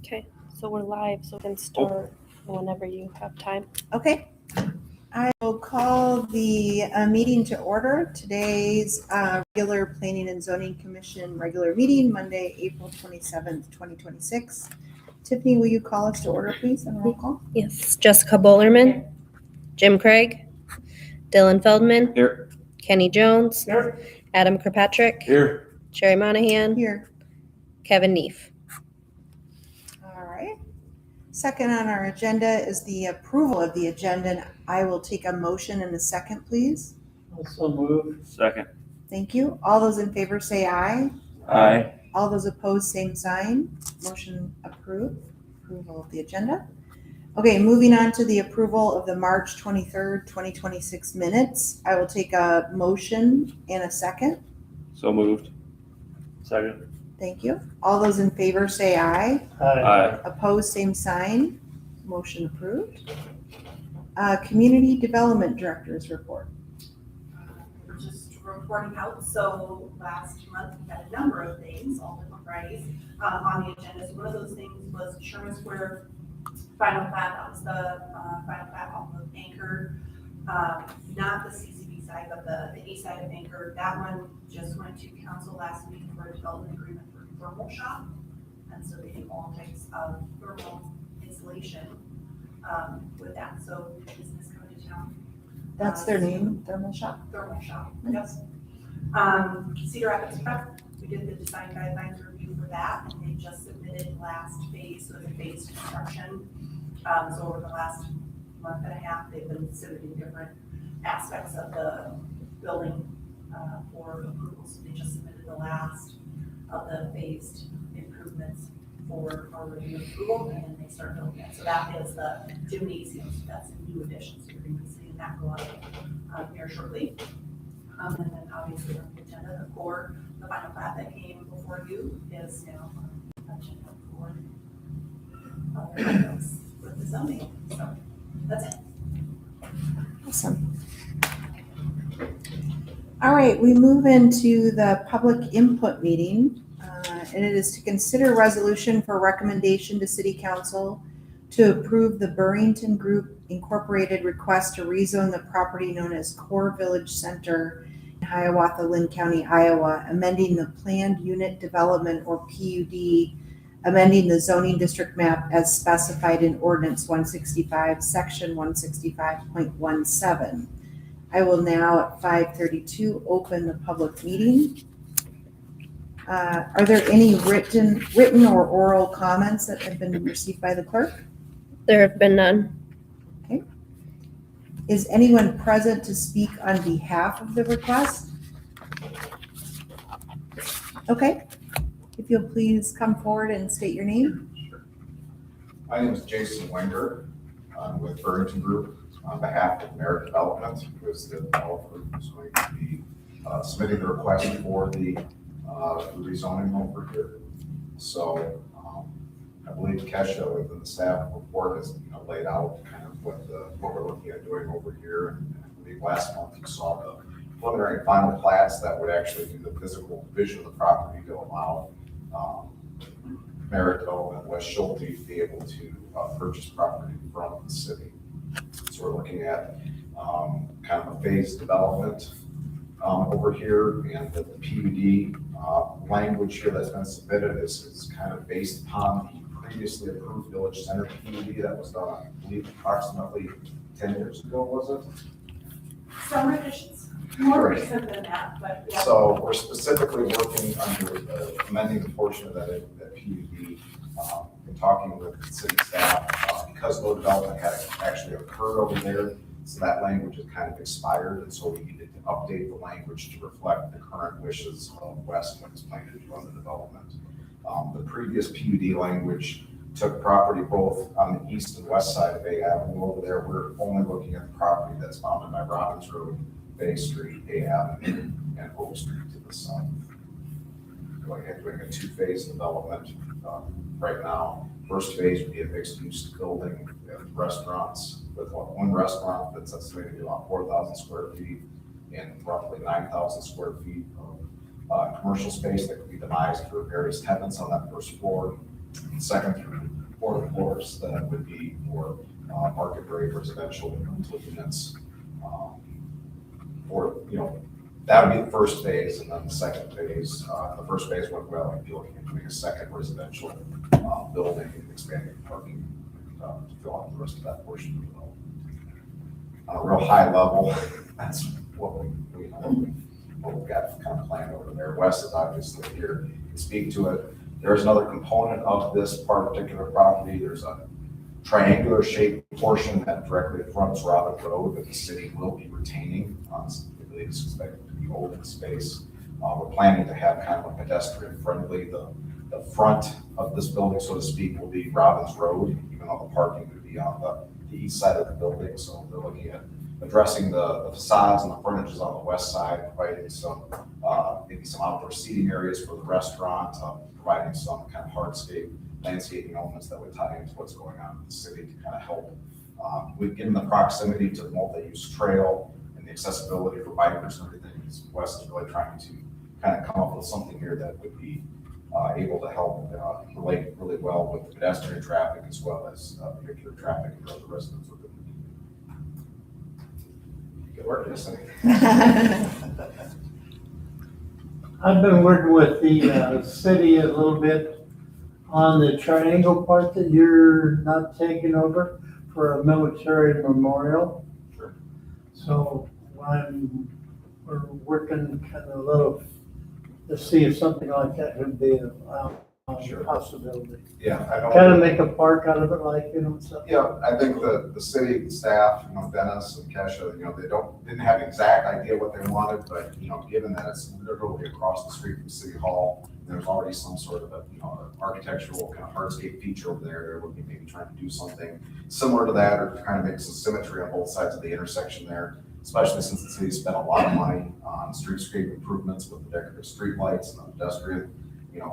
Okay, so we're live, so we can start whenever you have time. Okay. I will call the meeting to order. Today's regular Planning and Zoning Commission regular meeting, Monday, April 27th, 2026. Tiffany, will you call us to order, please, and roll call? Yes, Jessica Bolerman, Jim Craig, Dylan Feldman, Here. Kenny Jones, Here. Adam Kirkpatrick, Here. Sherry Monahan, Here. Kevin Neef. All right. Second on our agenda is the approval of the agenda. And I will take a motion in a second, please. Also moved. Second. Thank you. All those in favor say aye. Aye. All those opposed, same sign. Motion approved. Approval of the agenda. Okay, moving on to the approval of the March 23rd, 2026 minutes. I will take a motion and a second. So moved. Second. Thank you. All those in favor say aye. Aye. Opposed, same sign. Motion approved. Community Development Director's report. We're just reporting out. So last month we had a number of things, all different Fridays, on the agenda. So one of those things was Sherman Square final plat. That was the final plat off of Anchor, not the CCB side, but the A side of Anchor. That one just went to council last week for a development agreement for thermal shop, and so they do all types of thermal insulation with that. So business coming to town. That's their name, Thermal Shop. Thermal shop, yes. Cedar Rapids Prep, we did the design guidelines review for that, and they just submitted last phase, so the phase construction. So over the last month and a half, they've been submitting different aspects of the building for approval. So they just submitted the last of the phased improvements for our review approval, and then they start building it. So that is the gymnasium, so that's a new addition, so you're going to be seeing that go up here shortly. And then obviously on the agenda, the core, the final plat that came before you is now on the agenda for other items with the zoning. So that's it. Awesome. All right, we move into the public input meeting, and it is to consider resolution for recommendation to City Council to approve the Burrington Group Incorporated request to rezone the property known as Core Village Center in Hiawatha, Lynn County, Iowa, amending the planned unit development or PUD, amending the zoning district map as specified in Ordinance 165, Section 165.17. I will now at 5:32 open the public meeting. Are there any written or oral comments that have been received by the clerk? There have been none. Okay. Is anyone present to speak on behalf of the request? Okay. If you'll please come forward and state your name. Sure. My name is Jason Wenger. I'm with Burrington Group on behalf of Merit Development, who is the developer who's going to be submitting the request for the rezoning over here. So I believe Kesha within the staff report has laid out kind of what we're looking at doing over here. And I believe last month you saw the preliminary and final plats that would actually do the physical division of the property to allow Merit Development, West Schulte, to be able to purchase property from the city. So we're looking at kind of a phased development over here, and the PUD language here that's been submitted is kind of based upon the previously approved Village Center PUD that was done, I believe, approximately 10 years ago, was it? Some revisions, more recent than that, but yeah. So we're specifically working under amending the portion of that PUD, and talking with the city staff, because no development had actually occurred over there. So that language has kind of expired, and so we needed to update the language to reflect the current wishes of West when it's planning to run the development. The previous PUD language took property both on the east and west side of A Avenue over there. We're only looking at the property that's bounded by Robbins Road, Bay Street, A Avenue, and Oak Street to the south. Going ahead, doing a two-phase development right now. First phase would be a mixed-use building with restaurants, with one restaurant that's estimated to be about 4,000 square feet and roughly 9,000 square feet of commercial space that could be devised for various tenants on that first floor. Second through fourth floors, that would be for market rate residential rental units. For, that would be the first phase, and then the second phase, the first phase went well, I'd be looking at doing a second residential building and expanding parking to fill out the rest of that portion of the development. On a real high level, that's what we've got kind of planned over there. Wes is obviously here to speak to it. There's another component of this particular property. There's a triangular shaped portion that directly fronts Robin Road that the city will be retaining. I believe it's expected to be open space. We're planning to have kind of a pedestrian friendly. The front of this building, so to speak, will be Robbins Road, even though the parking would be on the east side of the building. So they're looking at addressing the facades and the frontages on the west side, providing some maybe some outdoor seating areas for the restaurant, providing some kind of hardscape landscaping elements that would tie into what's going on in the city to kind of help. We've given the proximity to the multi-use trail and the accessibility for bikers and everything. Wes is really trying to kind of come up with something here that would be able to help relate really well with the pedestrian traffic as well as vehicular traffic and other residents within the community. Good work, Jesse. I've been working with the city a little bit on the triangle part that you're not taking over for a military memorial. Sure. So we're working kind of a little to see if something like that would be a Sure. possibility. Yeah, I don't. Kind of make a park out of it, like, something. Yeah, I think the city staff, Dennis and Kesha, they didn't have an exact idea what they wanted, but, given that it's literally across the street from City Hall, there's already some sort of architectural kind of hardscape feature over there. They're looking maybe trying to do something similar to that, or to kind of make some symmetry on both sides of the intersection there, especially since the city spent a lot of money on streetscape improvements with the decorative street lights and the pedestrian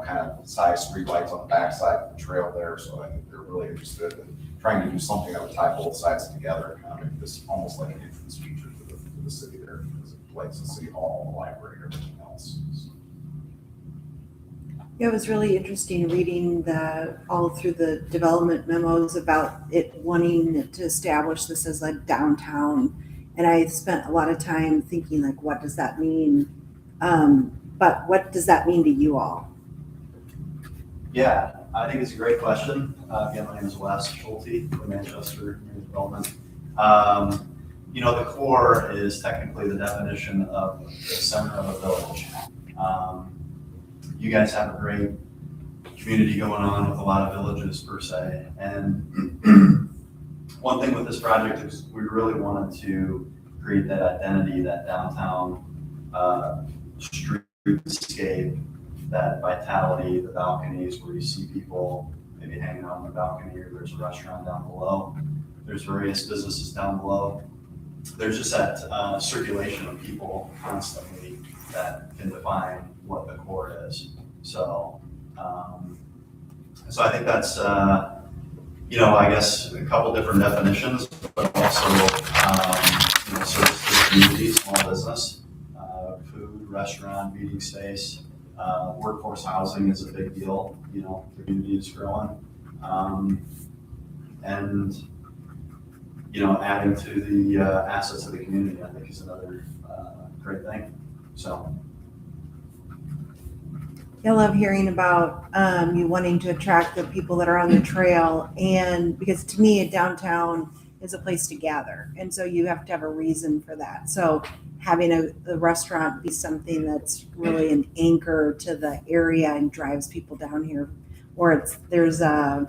kind of size street lights on the backside of the trail there. So I think they're really interested in trying to do something that would tie both sides together and kind of make this almost like an entrance feature to the city there, because it lights the city hall, the library, and everything else. So. Yeah, it was really interesting reading all through the development memos about it wanting to establish this as a downtown. And I spent a lot of time thinking, like, what does that mean? But what does that mean to you all? Yeah, I think it's a great question. Again, my name is Wes Schulte from Manchester Community Development. The core is technically the definition of the center of a village. You guys have a great community going on with a lot of villages per se. And one thing with this project is we really wanted to create that identity, that downtown streetscape, that vitality, the balconies where you see people maybe hanging out on the balcony, or there's a restaurant down below. There's various businesses down below. There's just that circulation of people constantly that can define what the core is. So, I think that's, I guess a couple different definitions, but also, service to the community, small business, food, restaurant, meeting space. Workforce housing is a big deal, the community is growing. And, adding to the assets of the community, I think is another great thing, so. I love hearing about you wanting to attract the people that are on the trail, and because to me, a downtown is a place to gather, and so you have to have a reason for that. So having a restaurant be something that's really an anchor to the area and drives people down here, or there's a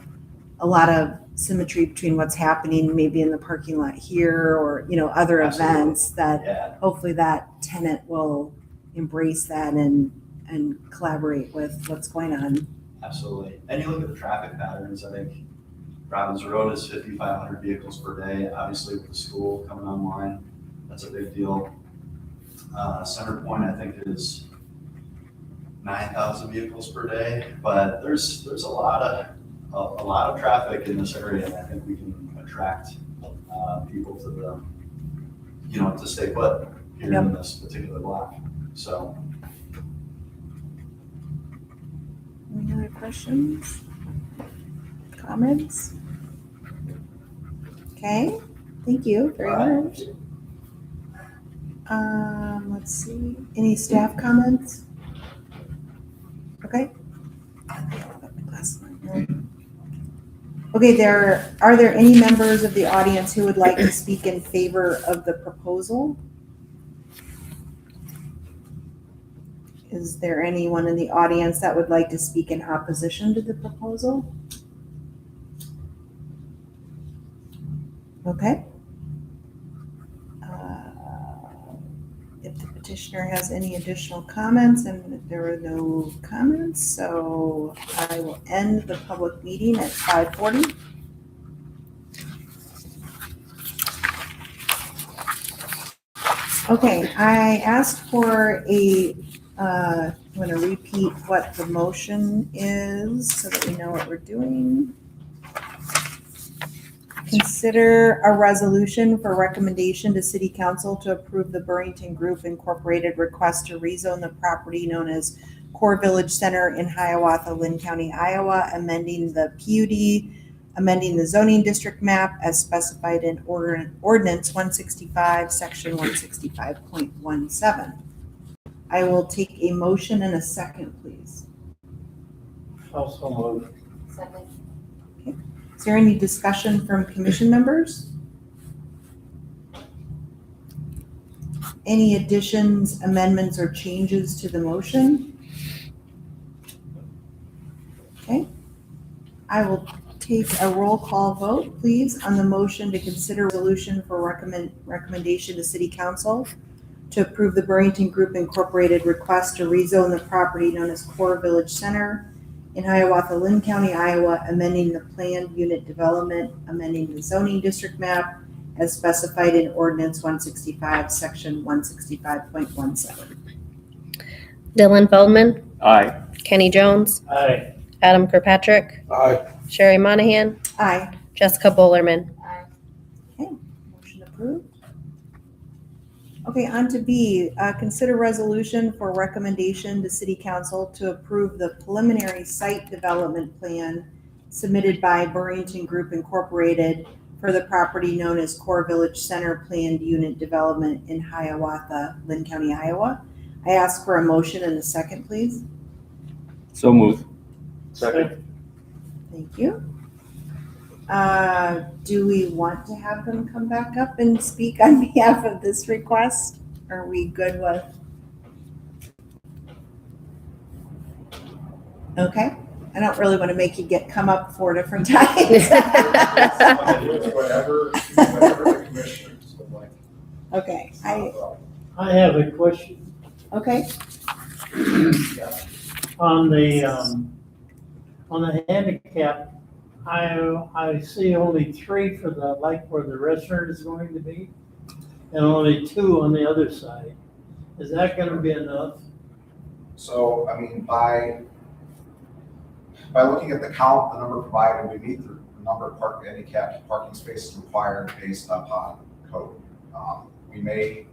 lot of symmetry between what's happening maybe in the parking lot here, or other Absolutely. events that hopefully that tenant will embrace that and collaborate with what's going on. Absolutely. And you look at the traffic patterns, I think Robbins Road is 5,500 vehicles per day. Obviously with the school coming online, that's a big deal. Center Point, I think, is 9,000 vehicles per day, but there's a lot of traffic in this area, and I think we can attract people to to stay put here in this particular block. So. Any other questions? comments? Okay, thank you very much. Let's see, any staff comments? Okay. Okay, are there any members of the audience who would like to speak in favor of the proposal? Is there anyone in the audience that would like to speak in opposition to the proposal? Okay. If the petitioner has any additional comments, and there are no comments, so I will end the public meeting at 5:40. Okay, I asked for I'm gonna repeat what the motion is so that we know what we're doing. Consider a resolution for recommendation to City Council to approve the Burrington Group Incorporated request to rezone the property known as Core Village Center in Hiawatha, Lynn County, Iowa, amending the PUD, amending the zoning district map as specified in Ordinance 165, Section 165.17. I will take a motion and a second, please. Also move. Second. Is there any discussion from commission members? Any additions, amendments, or changes to the motion? Okay. I will take a roll call vote, please, on the motion to consider resolution for recommendation to City Council to approve the Burrington Group Incorporated request to rezone the property known as Core Village Center in Hiawatha, Lynn County, Iowa, amending the planned unit development, amending the zoning district map as specified in Ordinance 165, Section 165.17. Dylan Feldman, Aye. Kenny Jones, Aye. Adam Kirkpatrick, Aye. Sherry Monahan, Aye. Jessica Bolerman. Motion approved. Okay, on to B, consider resolution for recommendation to City Council to approve the preliminary site development plan submitted by Burrington Group Incorporated for the property known as Core Village Center Planned Unit Development in Hiawatha, Lynn County, Iowa. I ask for a motion and a second, please. So moved. Second. Thank you. Do we want to have them come back up and speak on behalf of this request? Are we good with? Okay, I don't really want to make you come up 4 different times. Whatever the commissioners would like. Okay, I have a question okay, on the handicap. I see only 3 for the, like where the restaurant is going to be, and only 2 on the other side. Is that gonna be enough? So, I mean, by looking at the count, the number provided, we meet the number of handicapped parking spaces required based upon code.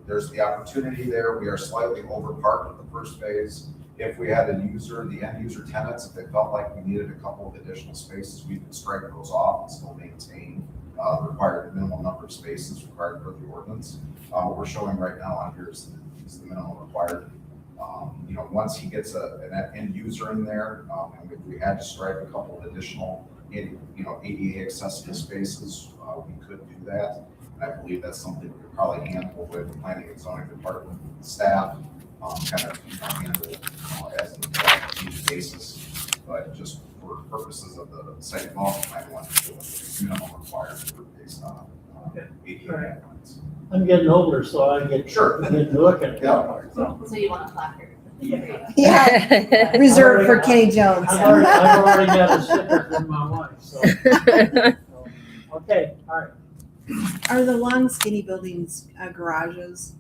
There's the opportunity there. We are slightly over parked at the first phase. If we had the end user tenants, if they felt like we needed a couple of additional spaces, we could strike those off and still maintain the required minimum number of spaces required for the ordinance. What we're showing right now on here is the minimum required. Once he gets an end user in there, and if we had to strike a couple of additional, ADA accessible spaces, we could do that. And I believe that's something we could probably handle with the planning and zoning department staff, handle as a each basis. But just for purposes of the site development plan, I want to show the minimum required based on ADA guidelines. I'm getting older, so I get looking at that part. So you want a placard? yeah, reserved for Kenny Jones. I've already got a sticker from my wife, so. Okay, all right. Are the long skinny buildings garages?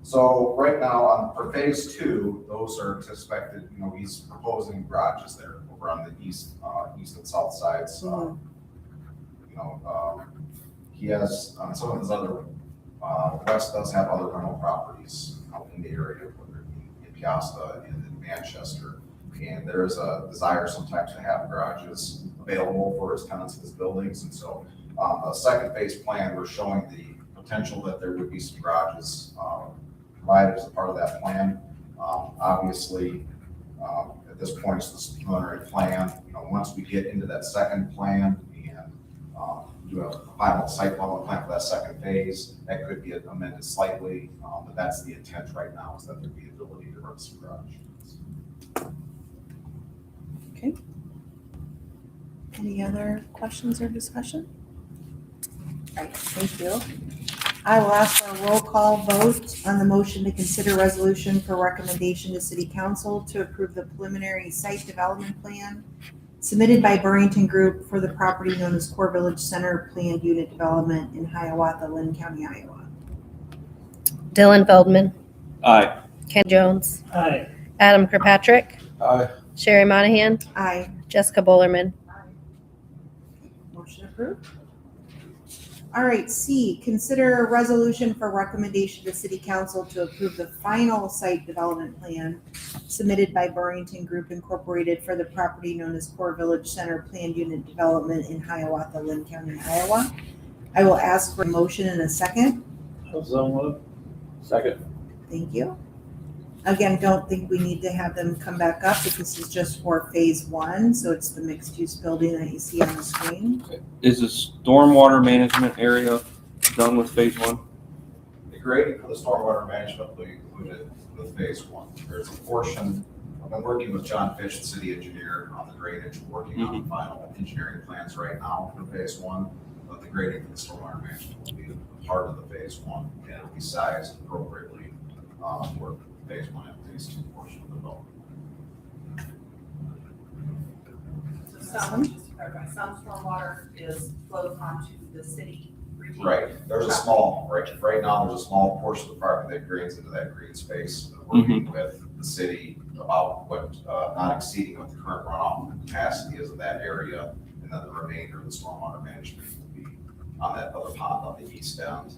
So right now, for phase 2, those are expected, he's proposing garages there over on the east and south sides. He has, on some of his other, West does have other rental properties out in the area, whether it be in Piasta and in Manchester. And there is a desire sometimes to have garages available for his tenants in his buildings. And so a second phase plan, we're showing the potential that there would be some garages provided as a part of that plan. Obviously, at this point, it's this preliminary plan. Once we get into that second plan and do a final site development plan for that second phase, that could be amended slightly, but that's the intent right now, is that there'd be ability to run some garage units. Okay. Any other questions or discussion? All right, thank you. I will ask for a roll call vote on the motion to consider resolution for recommendation to City Council to approve the preliminary site development plan submitted by Burrington Group for the property known as Core Village Center Planned Unit Development in Hiawatha, Lynn County, Iowa. Dylan Feldman, Aye. Ken Jones, Aye. Adam Kirkpatrick, Aye. Sherry Monahan, Aye. Jessica Bolerman. Motion approved. All right, C, consider a resolution for recommendation to City Council to approve the final site development plan submitted by Burrington Group Incorporated for the property known as Core Village Center Planned Unit Development in Hiawatha, Lynn County, Iowa. I will ask for a motion in a second. So moved. Second. Thank you. Again, don't think we need to have them come back up, but this is just for phase one, so it's the mixed-use building that you see on the screen. Is the stormwater management area done with phase one? The grading for the stormwater management will be included with phase one. There's a portion, I've been working with John Fish, the city engineer, on the drainage, working on the final engineering plans right now for phase one. But the grading for the stormwater management will be a part of the phase one, and it'll be sized appropriately for phase one and phase two portion of the development. So some, just to clarify, some stormwater flows onto the city routine. Right, there's a small, right now, there's a small portion of the property that drains into that green space. We're working with the city about what, not exceeding what the current runoff capacity is of that area. And then the remainder of the stormwater management will be on that other pond on the east end.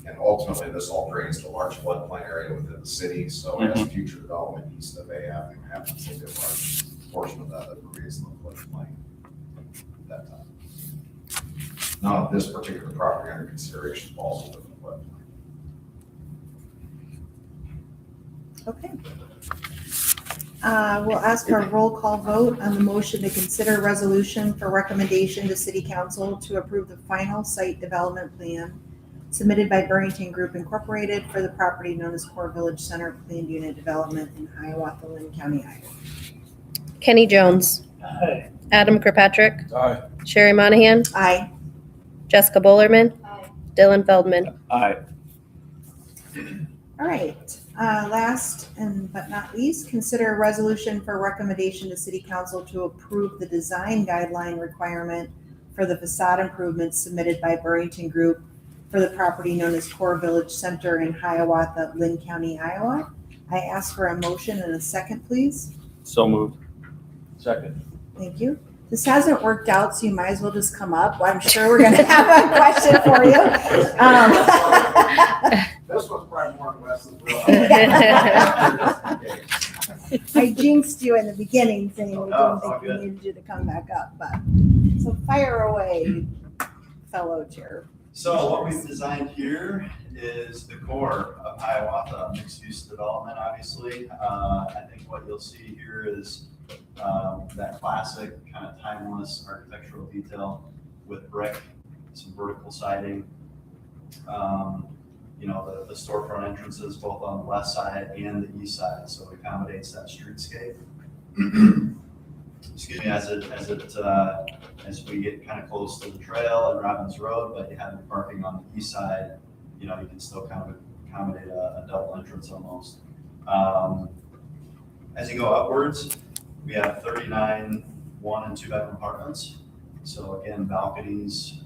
And ultimately, this all drains to a large floodplain area within the city. So as future development east of A Avenue happens, there'll be a large portion of that remains in the floodplain at that time. None of this particular property under consideration falls within the floodplain. Okay. We'll ask for a roll call vote on the motion to consider resolution for recommendation to City Council to approve the final site development plan submitted by Burrington Group Incorporated for the property known as Core Village Center Planned Unit Development in Hiawatha, Lynn County, Iowa. Kenny Jones, Aye. Adam Kirkpatrick, Aye. Sherry Monahan, Aye. Jessica Bolerman, Aye. Dylan Feldman. Aye. All right. Last but not least, consider a resolution for recommendation to City Council to approve the design guideline requirement for the facade improvements submitted by Burrington Group for the property known as Core Village Center in Hiawatha, Lynn County, Iowa. I ask for a motion and a second, please. So moved. Second. Thank you. This hasn't worked out, so you might as well just come up. I'm sure we're going to have a question for you. This one's probably more or less than well. I jinxed you in the beginning saying we Oh, didn't think we good. needed you to come back up, but, so fire away, fellow chair. So what we've designed here is the core of Hiawatha, mixed-use development, obviously. I think what you'll see here is that classic kind of timeless architectural detail with brick, some vertical siding. The storefront entrances both on the west side and the east side, so it accommodates that streetscape. Excuse me, as we get kind of close to the trail and Robbins Road, but you have the parking on the east side, you can still kind of accommodate a double entrance almost. As you go upwards, we have 39 1- and 2-bedroom apartments. So again, balconies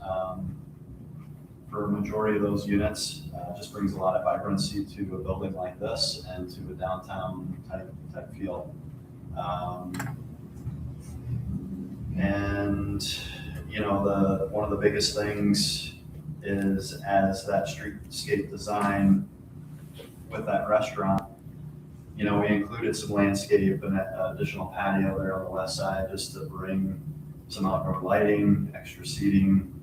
for a majority of those units just brings a lot of vibrancy to a building like this and to a downtown type feel. One of the biggest things is as that streetscape design with that restaurant, we included some landscape and additional patio there on the west side just to bring some outdoor lighting, extra seating,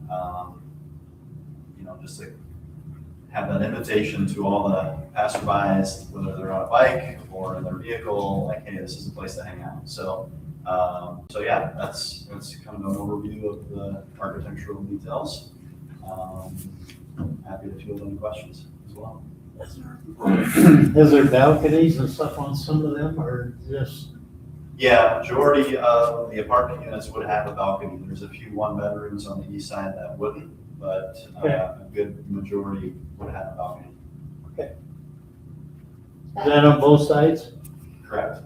just to have that invitation to all the passerbys, whether they're on a bike or in their vehicle, like, hey, this is a place to hang out. So yeah, that's kind of an overview of the architectural details. Happy to field any questions as well. Is there balconies and stuff on some of them, or just? Yeah, majority of the apartment units would have a balcony. There's a few one bedrooms on the east side that wouldn't, but a good majority would have a balcony. Is that on both sides? Correct.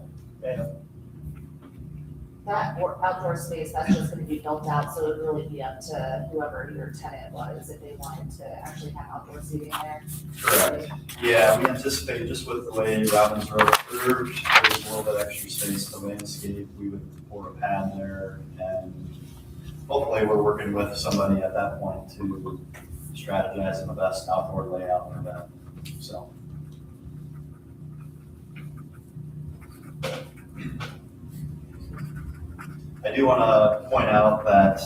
That outdoor space, that's just gonna be built out, so it would really be up to whoever your tenant was, if they wanted to actually have outdoor seating there. Correct. Yeah, we anticipate just with the way Robbins Road is curved, there's a little bit extra space to landscape. We would pour a pad there, and hopefully we're working with somebody at that point to strategize on the best outdoor layout for that. So. I do want to point out that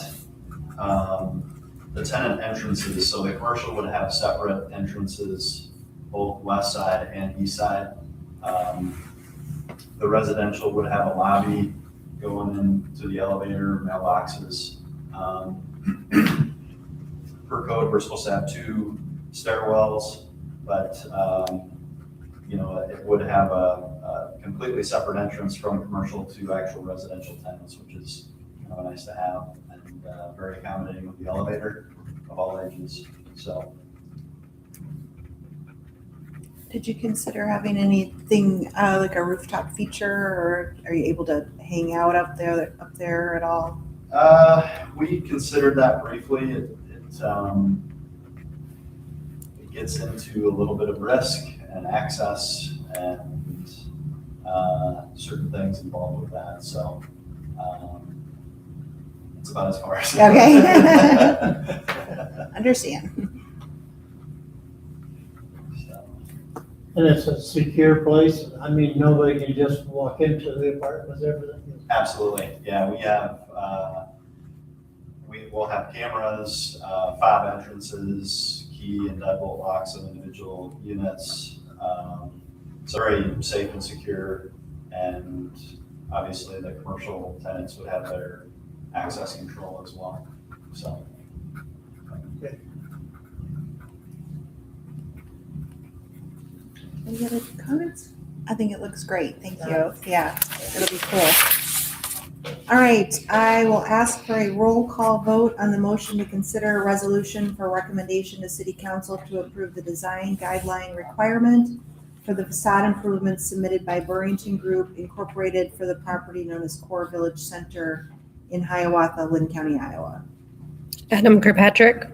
the tenant entrances, so the commercial would have separate entrances, both west side and east side. The residential would have a lobby going into the elevator, mailboxes. Per code, we're supposed to have 2 stairwells, but it would have a completely separate entrance from commercial to actual residential tenants, which is kind of nice to have, and very accommodating with the elevator of all ages. So, Did you consider having anything like a rooftop feature, or are you able to hang out up there at all? we considered that briefly. It gets into a little bit of risk and access and certain things involved with that. So it's about as far as. Okay. Understand. And it's a secure place? I mean, nobody can just walk into the apartments, everything? Absolutely. Yeah, we have, we will have cameras, fob entrances, key and deadbolt locks of individual units. It's very safe and secure, and obviously the commercial tenants would have their access control as well, so. Any other comments? I think it looks great. Thank you. Yeah, it'll be cool. All right, I will ask for a roll call vote on the motion to consider a resolution for recommendation to City Council to approve the design guideline requirement for the facade improvements submitted by Burrington Group Incorporated for the property known as Core Village Center in Hiawatha, Lynn County, Iowa. Adam Kirkpatrick.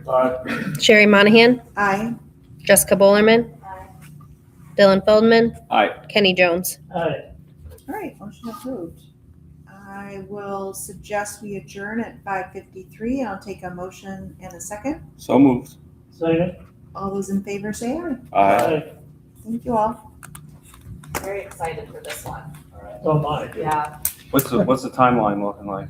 Sherry Monahan. Aye. Jessica Bolerman. Dylan Feldman. Aye. Kenny Jones. Aye. All right, motion approved. I will suggest we adjourn at 5:53. I'll take a motion and a second. So moved. Second? All those in favor say aye. Aye. Thank you all. Very excited for this one. All right. Oh, my. Yeah. What's the timeline looking like?